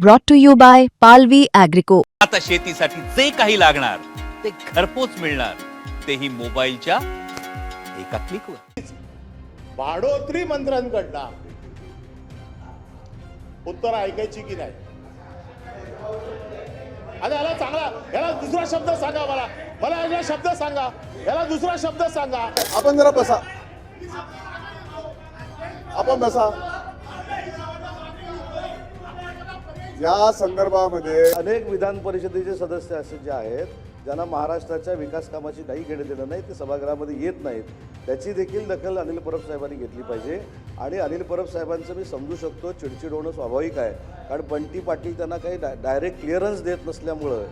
brought to you by Palvi Agrico. आता शेतीसाठी जे काही लागणार ते घरपोच मिळणार, तेही मोबाईलच्या एका क्लिकवर. भाडोत्री मंत्र्यांकडनं उत्तर ऐकायची की नाही? आता याला चांगला, याला दुसरा शब्द सांगा, मला याला शब्द सांगा, याला दुसरा शब्द सांगा. आपण जरा बसा, आपण बसा. या संदर्भामध्ये अनेक विधान परिषदेचे सदस्य असे जे आहेत ज्यांना महाराष्ट्राच्या विकास कामाची काही घेणं देणं नाही, ते सभागृहामध्ये येत नाहीत, त्याची देखील दखल अनिल परब साहेबांनी घेतली पाहिजे. आणि अनिल परब साहेबांचं मी समजू शकतो, चिडचिड होणं स्वाभाविक आहे, कारण बंटी पाटील त्यांना काही डायरेक्ट क्लिअरन्स देत नसल्यामुळं.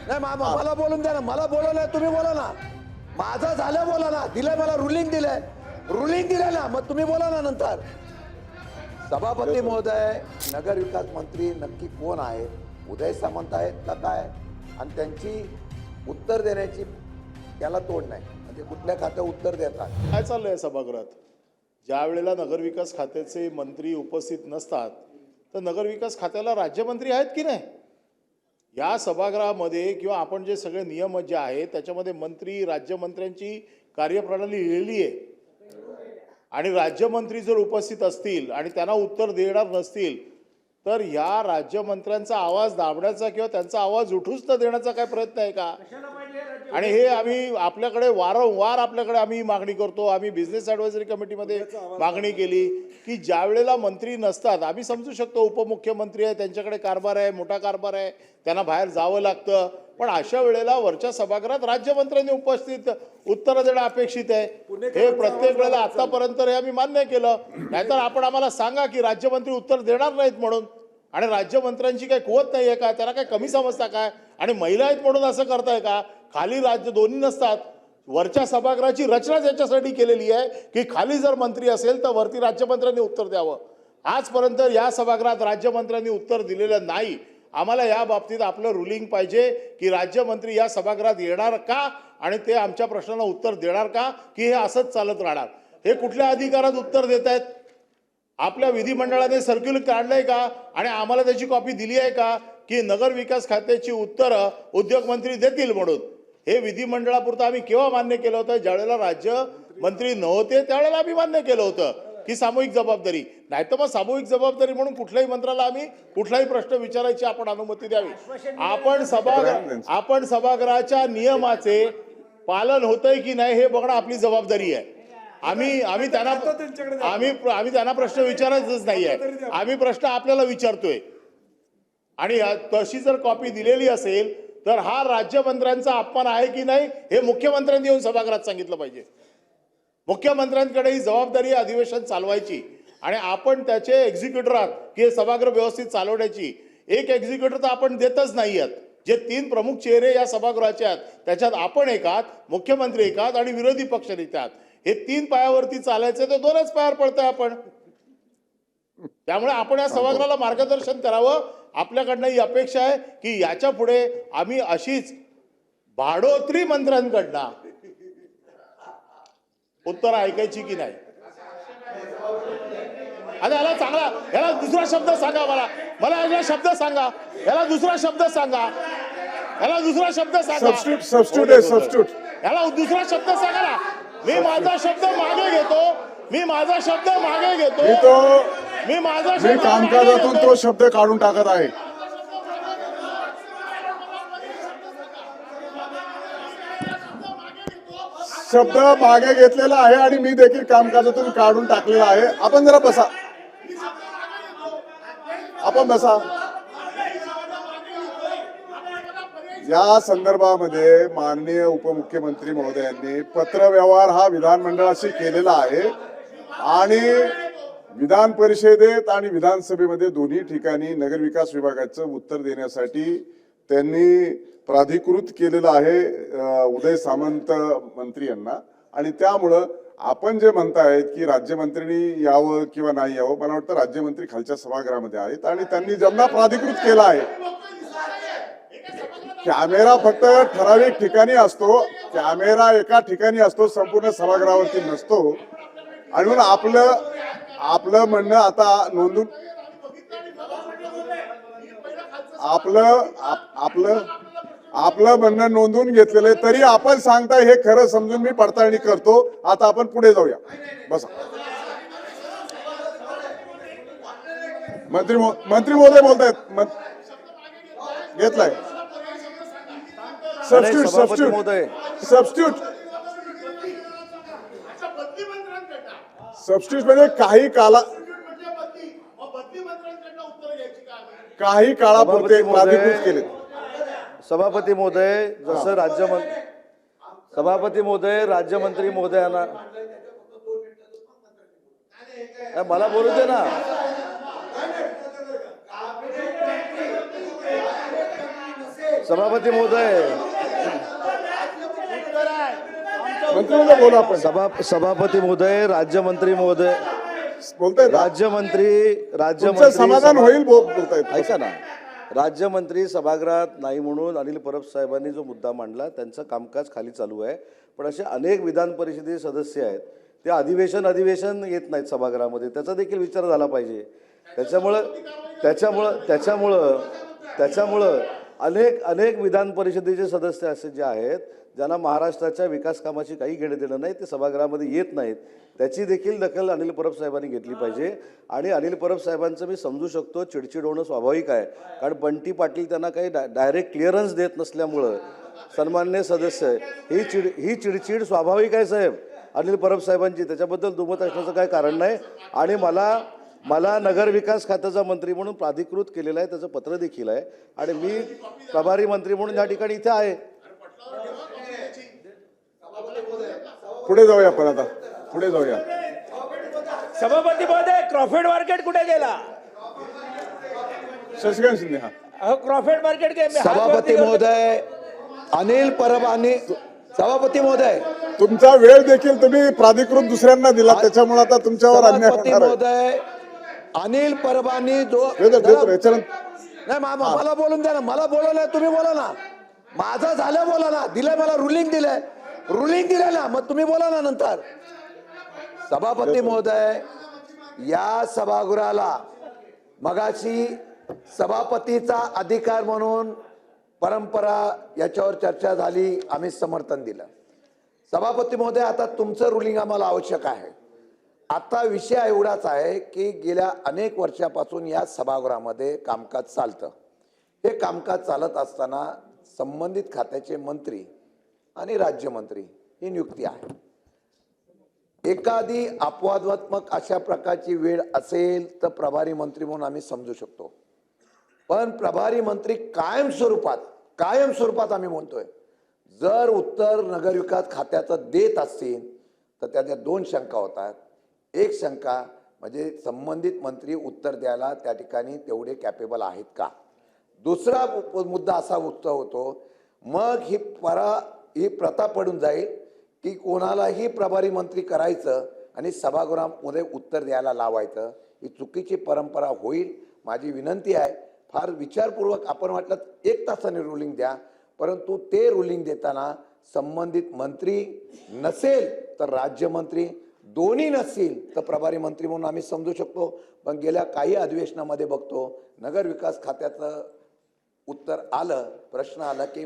नाही मला बोलून द्या ना, मला बोलवलंय, तुम्ही बोला ना, माझं झालं, बोला ना, दिलंय मला, रुलिंग दिलंय ना, मग तुम्ही बोला ना नंतर. सभापती महोदय, नगर विकास मंत्री नक्की कोण आहे? उदय सामंत आहेत का काय? आणि त्यांची उत्तर देण्याची त्याला तोड नाही, म्हणजे कुठल्या खात्यावर उत्तर देतात. काय चाललंय सभागृहात? ज्या वेळेला नगरविकास खात्याचे मंत्री उपस्थित नसतात तर नगरविकास खात्याला राज्यमंत्री आहेत की नाही? या सभागृहामध्ये किंवा आपण जे सगळे नियम जे आहेत त्याच्यामध्ये मंत्री, राज्यमंत्र्यांची कार्यप्रणाली लिहिलेली आहे. आणि राज्यमंत्री जर उपस्थित असतील आणि त्यांना उत्तर देणार नसतील तर या राज्यमंत्र्यांचा आवाज दाबण्याचा किंवा त्यांचा आवाज उठूच न देण्याचा काय प्रयत्न आहे का? आणि हे आम्ही आपल्याकडे वारंवार आम्ही मागणी करतो. आम्ही बिझनेस ॲडव्हायझरी कमिटीमध्ये मागणी केली की ज्या वेळेला मंत्री नसतात, आम्ही समजू शकतो उपमुख्यमंत्री आहे, त्यांच्याकडे कारभार आहे, मोठा कारभार आहे, त्यांना बाहेर जावं लागतं, पण अशा वेळेला वरच्या सभागृहात राज्यमंत्र्यांनी उपस्थित उत्तरं देणं अपेक्षित आहे. हे प्रत्येक वेळेला आतापर्यंत हे आम्ही मान्य केलं. नाहीतर आपण आम्हाला सांगा की राज्यमंत्री उत्तर देणार नाहीत म्हणून, आणि राज्यमंत्र्यांची काही कुवत नाही आहे का? त्यांना काय कमी समजता काय? आणि महिला आहेत म्हणून असं करताय का? खाली राज्य दोन्ही नसतात. वरच्या सभागृहाची रचनाच याच्यासाठी केलेली आहे की खाली जर मंत्री असेल तर वरती राज्यमंत्र्यांनी उत्तर द्यावं. आजपर्यंत या सभागृहात राज्यमंत्र्यांनी उत्तर दिलेलं नाही. आम्हाला या बाबतीत आपलं रुलिंग पाहिजे की राज्यमंत्री या सभागृहात येणार का आणि ते आमच्या प्रश्नाला उत्तर देणार का, की हे असंच चालत राहणार? हे कुठल्या अधिकारात उत्तर देत आहेत? आपल्या विधिमंडळाने सर्क्युलर काढलंय का आणि आम्हाला त्याची कॉपी दिली आहे का की नगर विकास खात्याची उत्तरं उद्योगमंत्री देतील म्हणून? हे विधिमंडळापुरतं आम्ही केव्हा मान्य केलं होतं? ज्यावेळेला राज्यमंत्री नव्हते त्यावेळेला आम्ही मान्य केलं होतं की सामूहिक जबाबदारी. नाही तर मग सामूहिक जबाबदारी म्हणून कुठल्याही मंत्र्याला आम्ही कुठलाही प्रश्न विचारायची आपण अनुमती द्यावी. आपण सभागृहाच्या नियमाचे पालन होतंय की नाही हे बघणं आपली जबाबदारी आहे. आम्ही त्यांना प्रश्न विचारायचंच नाहीये. आम्ही प्रश्न आपल्याला विचारतोय. आणि तशी जर कॉपी दिलेली असेल तर हा राज्यमंत्र्यांचा अपमान आहे की नाही हे मुख्यमंत्र्यांनी येऊन सभागृहात सांगितलं पाहिजे. मुख्यमंत्र्यांकडे ही जबाबदारी अधिवेशन चालवायची आणि आपण त्याचे एक्झिक्युटर आहात की हे सभागृह व्यवस्थित चालवण्याची. एक एक्झिक्युटर तर आपण देतच नाही आहेत. जे 3 प्रमुख चेहरे या सभागृहाचे आहेत त्याच्यात आपण एक आहात, मुख्यमंत्री एक आहात आणि विरोधी पक्षनेते आहात. हे 3 पायावरती चालायचे तर 2च पायावर पडतोय आपण. त्यामुळे आपण या सभागृहाला मार्गदर्शन करावं. आपल्याकडनं ही अपेक्षा आहे की याच्या पुढे आम्ही अशीच भाडोत्री मंत्र्यांकडनं उत्तर ऐकायची की नाही? आता याला चांगला, याला दुसरा शब्द सांगा, मला याला शब्द सांगा, याला दुसरा शब्द सांगा, याला दुसरा शब्द सांगा. सबस्टिट्यूट याला दुसरा शब्द सांगा ना. मी माझा शब्द मागे घेतो. मी कामकाजातून तो शब्द काढून टाकत आहे. शब्द मागे घेतलेला आहे आणि मी देखील कामकाजातून काढून टाकलेला आहे. आपण जरा बसा, आपण बसा. या संदर्भामध्ये माननीय उपमुख्यमंत्री महोदयांनी पत्रव्यवहार हा विधानमंडळाशी केलेला आहे आणि विधान परिषदेत आणि विधानसभेमध्ये दोन्ही ठिकाणी नगरविकास विभागाचं उत्तर देण्यासाठी त्यांनी प्राधिकृत केलेलं आहे उदय सामंत मंत्री यांना. आणि त्यामुळं आपण जे म्हणतायत की राज्यमंत्र्यांनी यावं किंवा नाही यावं, मला वाटतं राज्यमंत्री खालच्या सभागृहामध्ये आहेत आणि त्यांनी ज्यांना प्राधिकृत केला आहे. कॅमेरा फक्त ठराविक ठिकाणी असतो, कॅमेरा एका ठिकाणी असतो, संपूर्ण सभागृहावरती नसतो. आणि म्हणून आपलं म्हणणं आता नोंदून आपलं म्हणणं नोंदवून घेतलेलं आहे, तरी आपण सांगताय हे खरं समजून मी पडताळणी करतो. आता आपण पुढे जाऊया. बसा. मंत्री महोदय बोलतायत. घेतलाय सभापती महोदय. सबस्टिट्यूट म्हणजे काही काळापुरते प्राधिकृत केले. सभापती महोदय, जसं सभापती महोदय, राज्यमंत्री महोदयांना मला बोलू दे ना. सभापती महोदय, मंत्री महोदय बोला. आपण सभापती महोदय, राज्यमंत्री महोदय बोलताय. राज्यमंत्री समाधान होईल बोलतायत. ऐका ना. राज्यमंत्री सभागृहात नाही म्हणून अनिल परब साहेबांनी जो मुद्दा मांडला, त्यांचं कामकाज खाली चालू आहे. पण असे अनेक विधान परिषदेचे सदस्य आहेत, ते अधिवेशन येत नाहीत सभागृहामध्ये. त्याचा देखील विचार झाला पाहिजे. त्याच्यामुळं अनेक विधान परिषदेचे सदस्य असे जे आहेत, ज्यांना महाराष्ट्राच्या विकास कामाची काही घेणं देणं नाही, ते सभागृहामध्ये येत नाहीत. त्याची देखील दखल अनिल परब साहेबांनी घेतली पाहिजे. आणि अनिल परब साहेबांचं मी समजू शकतो, चिडचिड होणं स्वाभाविक आहे. कारण बंटी पाटील त्यांना काही डायरेक्ट क्लिअरन्स देत नसल्यामुळं सन्माननीय सदस्य ही चिडचिड स्वाभाविक आहे साहेब अनिल परब साहेबांची. त्याच्याबद्दल दुमत असण्याचं काही कारण नाही. आणि मला नगर विकास खात्याचा मंत्री म्हणून प्राधिकृत केलेलं आहे, त्याचं पत्र देखील आहे. आणि मी प्रभारी मंत्री म्हणून या ठिकाणी इथे आहे. पुढे जाऊया. आपण आता पुढे जाऊया. सभापती महोदय, क्रॉफर्ड मार्केट कुठे गेला? शशिकांत शिंदे. हा, क्रॉफर्ड मार्केट सभापती महोदय, अनिल परबांनी. सभापती महोदय, तुमचा वेळ देखील तुम्ही प्राधिकृत दुसऱ्यांना दिला, त्याच्यामुळे आता तुमच्यावर अन्याय सभापती होणार आहे. महोदय, अनिल परबांनी जो नाही मला बोलून द्या ना. मला बोलवलंय, तुम्ही बोला ना. माझं झालं, बोला ना. दिलंय मला, रुलिंग दिलंय ना, मग तुम्ही बोला ना नंतर. सभापती महोदय, या सभागृहाला मगाशी सभापतीचा अधिकार म्हणून परंपरा याच्यावर चर्चा झाली, आम्ही समर्थन दिलं. सभापती महोदय, आता तुमचं रुलिंग आम्हाला आवश्यक आहे. आता विषय एवढाच आहे की गेल्या अनेक वर्षापासून या सभागृहामध्ये कामकाज चालतं. हे कामकाज चालत असताना संबंधित खात्याचे मंत्री आणि राज्यमंत्री ही नियुक्ती आहे. एखादी अपवादात्मक अशा प्रकारची वेळ असेल तर प्रभारी मंत्री म्हणून आम्ही समजू शकतो. पण प्रभारी मंत्री कायम स्वरूपात आम्ही म्हणतोय, जर उत्तर नगरविकास खात्याचं देत असतील तर त्याच्या दोन शंका होतात. एक शंका म्हणजे संबंधित मंत्री उत्तर द्यायला त्या ठिकाणी तेवढे कॅपेबल आहेत का. दुसरा मुद्दा असा होतो, मग ही प्रथा पडून जाईल की कोणालाही प्रभारी मंत्री करायचं आणि सभागृहामध्ये उत्तर द्यायला लावायचं. ही चुकीची परंपरा होईल. माझी विनंती आहे, फार विचारपूर्वक आपण वाटलं 1 तासाने रुलिंग द्या, परंतु ते रुलिंग देताना संबंधित मंत्री नसेल तर राज्यमंत्री, दोन्ही नसतील तर प्रभारी मंत्री म्हणून आम्ही समजू शकतो. पण गेल्या काही अधिवेशनामध्ये बघतो, नगर विकास खात्याचं उत्तर आलं, प्रश्न आला की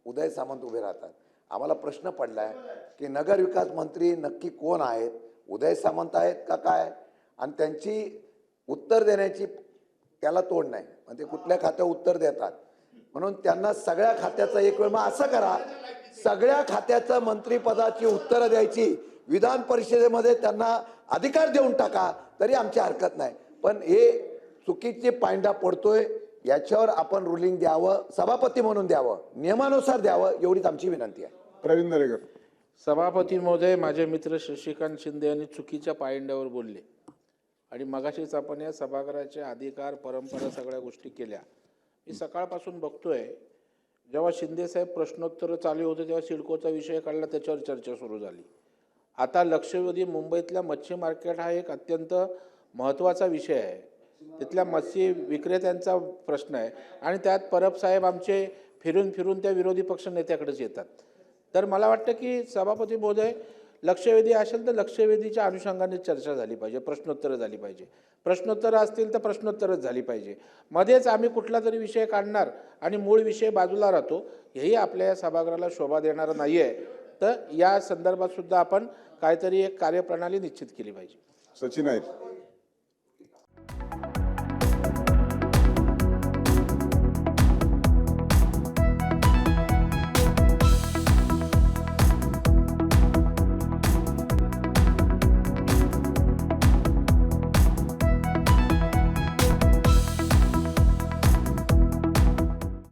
उदय सामंत उभे राहतात. आम्हाला प्रश्न पडलाय की नगर विकास मंत्री नक्की कोण आहेत, उदय सामंत आहेत का काय. आणि त्यांची उत्तर देण्याची त्याला तोड नाही, म्हणजे कुठल्या खात्यावर उत्तर देतात. म्हणून त्यांना सगळ्या खात्याचा एक वेळ, मग असं करा, सगळ्या खात्याचं मंत्रिपदाची उत्तरं द्यायची, विधान परिषदेमध्ये त्यांना अधिकार देऊन टाका, तरी आमची हरकत नाही. पण हे चुकीचे पायंडा पडतोय, याच्यावर आपण रुलिंग द्यावं, सभापती म्हणून द्यावं, नियमानुसार द्यावं, एवढीच आमची विनंती आहे. प्रवीण दरेकर. सभापती महोदय, माझे मित्र शशिकांत शिंदे यांनी चुकीच्या पायंड्यावर बोलले आणि मगाशीच आपण या सभागृहाचे अधिकार, परंपरा सगळ्या गोष्टी केल्या. मी सकाळपासून बघतोय, जेव्हा शिंदेसाहेब प्रश्नोत्तर चालू होते तेव्हा सिडकोचा विषय काढला, त्याच्यावर चर्चा सुरू झाली. आता लक्षवेधी मुंबईतल्या मच्छी मार्केट हा एक अत्यंत महत्त्वाचा विषय आहे. तिथल्या मच्छी विक्रेत्यांचा प्रश्न आहे आणि त्यात परब साहेब आमचे फिरून त्या विरोधी पक्ष नेत्याकडेच येतात. तर मला वाटतं की सभापती महोदय, लक्षवेधी असेल तर लक्षवेधीच्या अनुषंगाने चर्चा झाली पाहिजे, प्रश्नोत्तरं झाली पाहिजे. प्रश्नोत्तरं असतील तर प्रश्नोत्तरच झाली पाहिजे. मध्येच आम्ही कुठला तरी विषय काढणार आणि मूळ विषय बाजूला राहतो, हेही आपल्या या सभागृहाला शोभा देणारं नाही आहे. तर या संदर्भात सुद्धा आपण काहीतरी एक कार्यप्रणाली निश्चित केली पाहिजे. सचिन आहेत.